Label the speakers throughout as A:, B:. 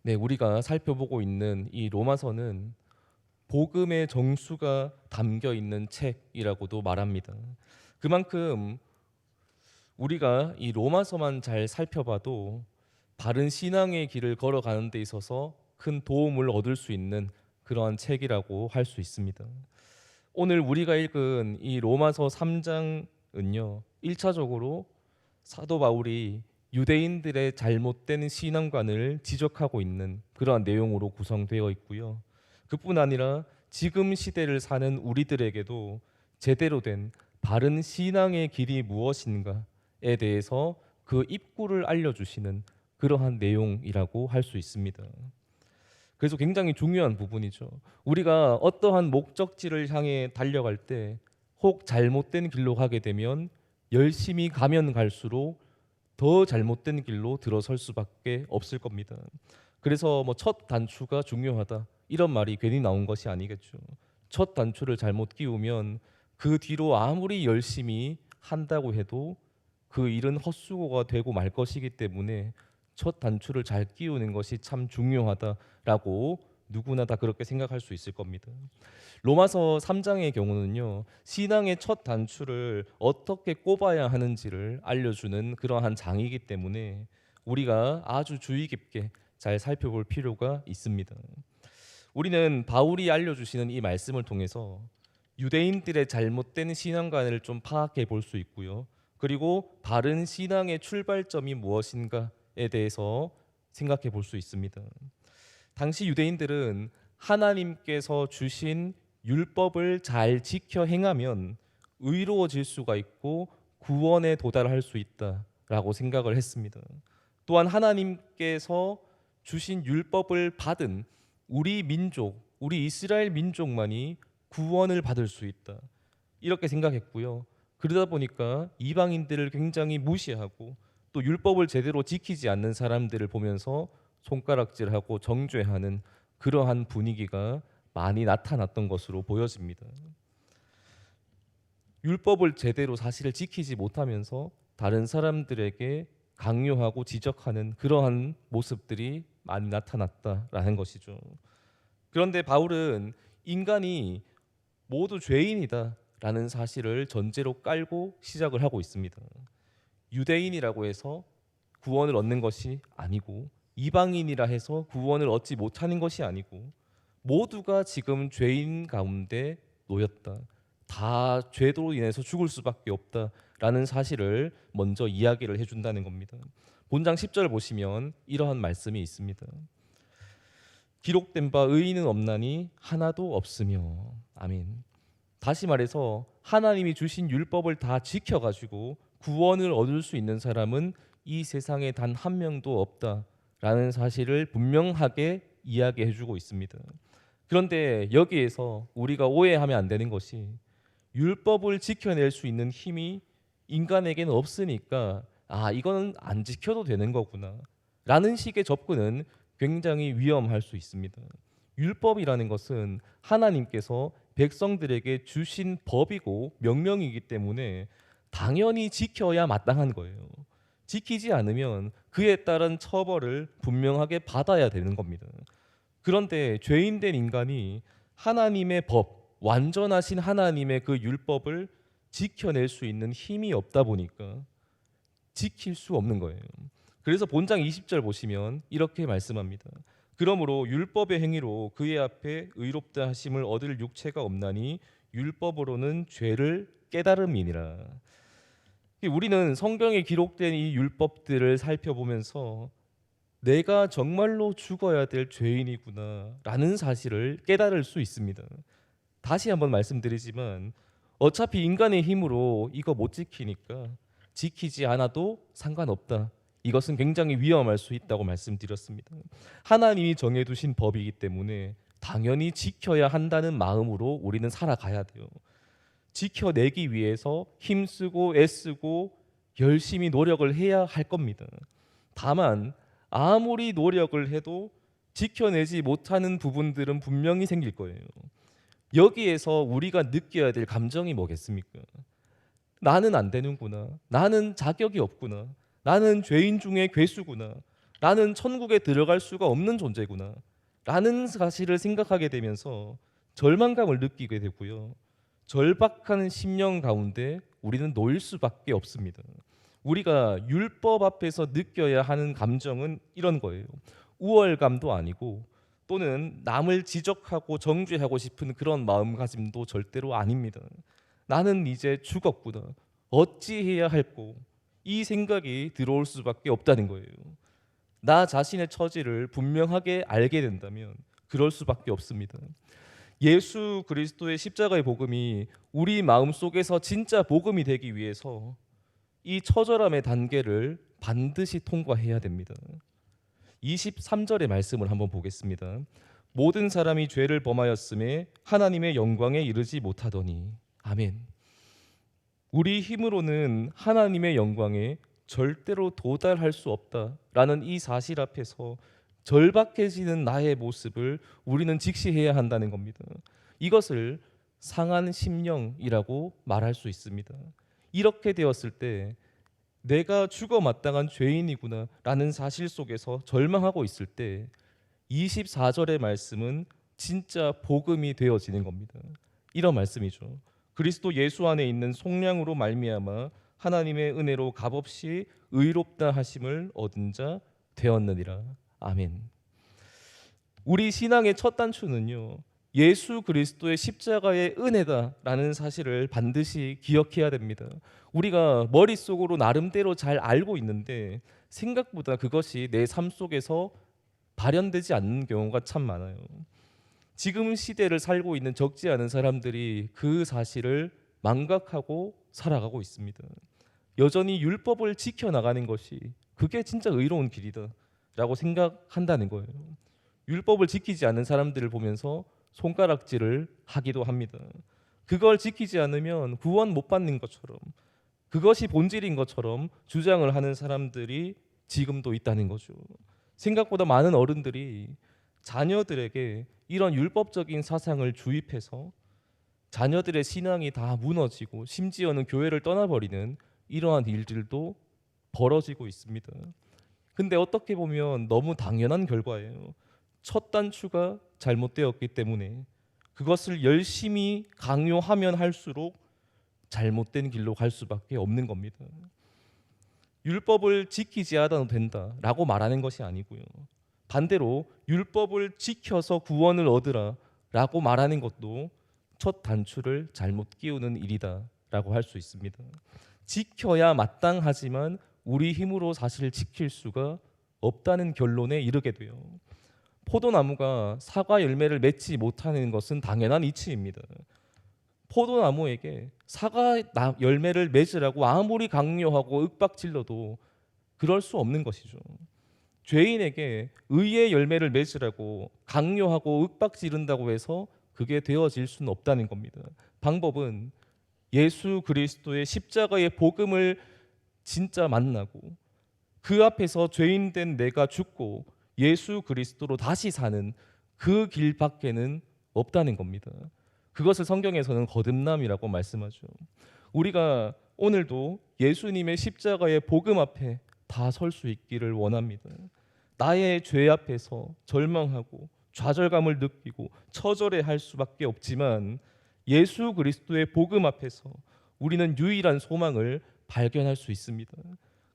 A: 네, 우리가 살펴보고 있는 이 로마서는 복음의 정수가 담겨 있는 책이라고도 말합니다. 그만큼 우리가 이 로마서만 잘 살펴봐도 바른 신앙의 길을 걸어가는 데 있어서 큰 도움을 얻을 수 있는 그러한 책이라고 할 수 있습니다. 오늘 우리가 읽은 이 로마서 3장은요, 1차적으로 사도 바울이 유대인들의 잘못된 신앙관을 지적하고 있는 그러한 내용으로 구성되어 있고요. 그뿐 아니라 지금 시대를 사는 우리들에게도 제대로 된 바른 신앙의 길이 무엇인가에 대해서 그 입구를 알려주시는 그러한 내용이라고 할 수 있습니다. 그래서 굉장히 중요한 부분이죠. 우리가 어떠한 목적지를 향해 달려갈 때 혹 잘못된 길로 가게 되면 열심히 가면 갈수록 더 잘못된 길로 들어설 수밖에 없을 겁니다. 그래서 뭐 첫 단추가 중요하다 이런 말이 괜히 나온 것이 아니겠죠. 첫 단추를 잘못 끼우면 그 뒤로 아무리 열심히 한다고 해도 그 일은 헛수고가 되고 말 것이기 때문에 첫 단추를 잘 끼우는 것이 참 중요하다라고 누구나 다 그렇게 생각할 수 있을 겁니다. 로마서 3장의 경우는요, 신앙의 첫 단추를 어떻게 꼽아야 하는지를 알려주는 그러한 장이기 때문에 우리가 아주 주의 깊게 잘 살펴볼 필요가 있습니다. 우리는 바울이 알려주시는 이 말씀을 통해서 유대인들의 잘못된 신앙관을 좀 파악해 볼 수 있고요. 그리고 바른 신앙의 출발점이 무엇인가에 대해서 생각해 볼 수 있습니다. 당시 유대인들은 하나님께서 주신 율법을 잘 지켜 행하면 의로워질 수가 있고 구원에 도달할 수 있다라고 생각을 했습니다. 또한 하나님께서 주신 율법을 받은 우리 민족, 우리 이스라엘 민족만이 구원을 받을 수 있다. 이렇게 생각했고요. 그러다 보니까 이방인들을 굉장히 무시하고 또 율법을 제대로 지키지 않는 사람들을 보면서 손가락질하고 정죄하는 그러한 분위기가 많이 나타났던 것으로 보여집니다. 율법을 제대로 사실 지키지 못하면서 다른 사람들에게 강요하고 지적하는 그러한 모습들이 많이 나타났다라는 것이죠. 그런데 바울은 인간이 모두 죄인이다라는 사실을 전제로 깔고 시작을 하고 있습니다. 유대인이라고 해서 구원을 얻는 것이 아니고 이방인이라 해서 구원을 얻지 못하는 것이 아니고 모두가 지금 죄인 가운데 놓였다. 다 죄로 인해서 죽을 수밖에 없다라는 사실을 먼저 이야기를 해준다는 겁니다. 본장 10절 보시면 이러한 말씀이 있습니다. 기록된 바 의인은 없나니 하나도 없으며. 아멘. 다시 말해서 하나님이 주신 율법을 다 지켜가지고 구원을 얻을 수 있는 사람은 이 세상에 단 한 명도 없다라는 사실을 분명하게 이야기해주고 있습니다. 그런데 여기에서 우리가 오해하면 안 되는 것이 율법을 지켜낼 수 있는 힘이 인간에게는 없으니까 이거는 안 지켜도 되는 거구나 라는 식의 접근은 굉장히 위험할 수 있습니다. 율법이라는 것은 하나님께서 백성들에게 주신 법이고 명령이기 때문에 당연히 지켜야 마땅한 거예요. 지키지 않으면 그에 따른 처벌을 분명하게 받아야 되는 겁니다. 그런데 죄인된 인간이 하나님의 법, 완전하신 하나님의 그 율법을 지켜낼 수 있는 힘이 없다 보니까 지킬 수 없는 거예요. 그래서 본장 20절 보시면 이렇게 말씀합니다. 그러므로 율법의 행위로 그의 앞에 의롭다 하심을 얻을 육체가 없나니 율법으로는 죄를 깨달음이니라. 우리는 성경에 기록된 이 율법들을 살펴보면서 내가 정말로 죽어야 될 죄인이구나라는 사실을 깨달을 수 있습니다. 다시 한번 말씀드리지만 어차피 인간의 힘으로 이거 못 지키니까 지키지 않아도 상관없다. 이것은 굉장히 위험할 수 있다고 말씀드렸습니다. 하나님이 정해두신 법이기 때문에 당연히 지켜야 한다는 마음으로 우리는 살아가야 돼요. 지켜내기 위해서 힘쓰고 애쓰고 열심히 노력을 해야 할 겁니다. 다만 아무리 노력을 해도 지켜내지 못하는 부분들은 분명히 생길 거예요. 여기에서 우리가 느껴야 될 감정이 뭐겠습니까? 나는 안 되는구나. 나는 자격이 없구나. 나는 죄인 중에 괴수구나. 나는 천국에 들어갈 수가 없는 존재구나 라는 사실을 생각하게 되면서 절망감을 느끼게 되고요. 절박한 심령 가운데 우리는 놓일 수밖에 없습니다. 우리가 율법 앞에서 느껴야 하는 감정은 이런 거예요. 우월감도 아니고 또는 남을 지적하고 정죄하고 싶은 그런 마음가짐도 절대로 아닙니다. 나는 이제 죽었구나. 어찌해야 할꼬. 이 생각이 들어올 수밖에 없다는 거예요. 나 자신의 처지를 분명하게 알게 된다면 그럴 수밖에 없습니다. 예수 그리스도의 십자가의 복음이 우리 마음 속에서 진짜 복음이 되기 위해서 이 처절함의 단계를 반드시 통과해야 됩니다. 23절의 말씀을 한번 보겠습니다. 모든 사람이 죄를 범하였음에 하나님의 영광에 이르지 못하더니. 아멘. 우리 힘으로는 하나님의 영광에 절대로 도달할 수 없다라는 이 사실 앞에서 절박해지는 나의 모습을 우리는 직시해야 한다는 겁니다. 이것을 상한 심령이라고 말할 수 있습니다. 이렇게 되었을 때 내가 죽어 마땅한 죄인이구나 라는 사실 속에서 절망하고 있을 때 24절의 말씀은 진짜 복음이 되어지는 겁니다. 이런 말씀이죠. 그리스도 예수 안에 있는 속량으로 말미암아 하나님의 은혜로 값없이 의롭다 하심을 얻은 자 되었느니라. 아멘. 우리 신앙의 첫 단추는요, 예수 그리스도의 십자가의 은혜다라는 사실을 반드시 기억해야 됩니다. 우리가 머릿속으로 나름대로 잘 알고 있는데 생각보다 그것이 내 삶 속에서 발현되지 않는 경우가 참 많아요. 지금 시대를 살고 있는 적지 않은 사람들이 그 사실을 망각하고 살아가고 있습니다. 여전히 율법을 지켜나가는 것이 그게 진짜 의로운 길이다 라고 생각한다는 거예요. 율법을 지키지 않는 사람들을 보면서 손가락질을 하기도 합니다. 그걸 지키지 않으면 구원 못 받는 것처럼, 그것이 본질인 것처럼 주장을 하는 사람들이 지금도 있다는 거죠. 생각보다 많은 어른들이 자녀들에게 이런 율법적인 사상을 주입해서 자녀들의 신앙이 다 무너지고 심지어는 교회를 떠나버리는 이러한 일들도 벌어지고 있습니다. 근데 어떻게 보면 너무 당연한 결과예요. 첫 단추가 잘못되었기 때문에 그것을 열심히 강요하면 할수록 잘못된 길로 갈 수밖에 없는 겁니다. 율법을 지키지 않아도 된다라고 말하는 것이 아니고요. 반대로 율법을 지켜서 구원을 얻으라라고 말하는 것도 첫 단추를 잘못 끼우는 일이다라고 할 수 있습니다. 지켜야 마땅하지만 우리 힘으로 사실 지킬 수가 없다는 결론에 이르게 돼요. 포도나무가 사과 열매를 맺지 못하는 것은 당연한 이치입니다. 포도나무에게 사과 열매를 맺으라고 아무리 강요하고 윽박질러도 그럴 수 없는 것이죠. 죄인에게 의의 열매를 맺으라고 강요하고 윽박지른다고 해서 그게 되어질 수는 없다는 겁니다. 방법은 예수 그리스도의 십자가의 복음을 진짜 만나고 그 앞에서 죄인된 내가 죽고 예수 그리스도로 다시 사는 그 길밖에는 없다는 겁니다. 그것을 성경에서는 거듭남이라고 말씀하죠. 우리가 오늘도 예수님의 십자가의 복음 앞에 다 설 수 있기를 원합니다. 나의 죄 앞에서 절망하고 좌절감을 느끼고 처절해할 수밖에 없지만 예수 그리스도의 복음 앞에서 우리는 유일한 소망을 발견할 수 있습니다.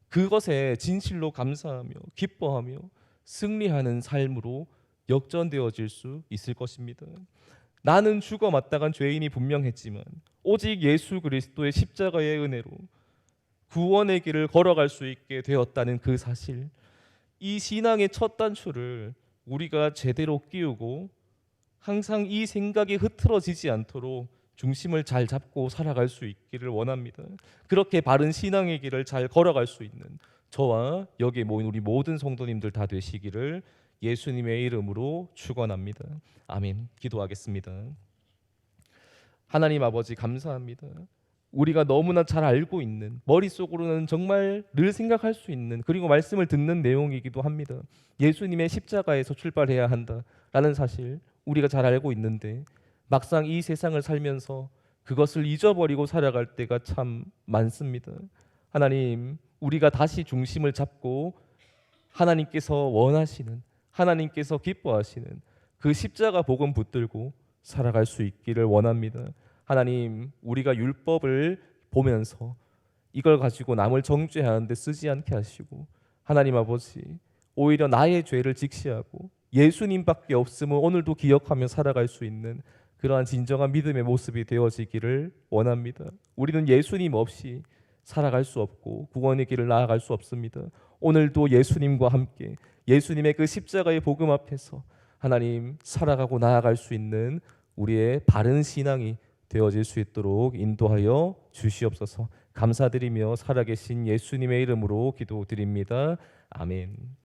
A: 그것에 진실로 감사하며 기뻐하며 승리하는 삶으로 역전되어질 수 있을 것입니다. 나는 죽어 마땅한 죄인이 분명했지만 오직 예수 그리스도의 십자가의 은혜로 구원의 길을 걸어갈 수 있게 되었다는 그 사실, 이 신앙의 첫 단추를 우리가 제대로 끼우고 항상 이 생각이 흐트러지지 않도록 중심을 잘 잡고 살아갈 수 있기를 원합니다. 그렇게 바른 신앙의 길을 잘 걸어갈 수 있는 저와 여기 모인 우리 모든 성도님들 다 되시기를 예수님의 이름으로 축원합니다. 아멘. 기도하겠습니다. 하나님 아버지 감사합니다. 우리가 너무나 잘 알고 있는, 머릿속으로는 정말 늘 생각할 수 있는, 그리고 말씀을 듣는 내용이기도 합니다. 예수님의 십자가에서 출발해야 한다라는 사실 우리가 잘 알고 있는데 막상 이 세상을 살면서 그것을 잊어버리고 살아갈 때가 참 많습니다. 하나님, 우리가 다시 중심을 잡고 하나님께서 원하시는, 하나님께서 기뻐하시는 그 십자가 복음 붙들고 살아갈 수 있기를 원합니다. 하나님, 우리가 율법을 보면서 이걸 가지고 남을 정죄하는데 쓰지 않게 하시고, 하나님 아버지, 오히려 나의 죄를 직시하고 예수님밖에 없음을 오늘도 기억하며 살아갈 수 있는 그러한 진정한 믿음의 모습이 되어지기를 원합니다. 우리는 예수님 없이 살아갈 수 없고 구원의 길을 나아갈 수 없습니다. 오늘도 예수님과 함께 예수님의 그 십자가의 복음 앞에서 하나님 살아가고 나아갈 수 있는 우리의 바른 신앙이 되어질 수 있도록 인도하여 주시옵소서. 감사드리며 살아계신 예수님의 이름으로 기도드립니다. 아멘.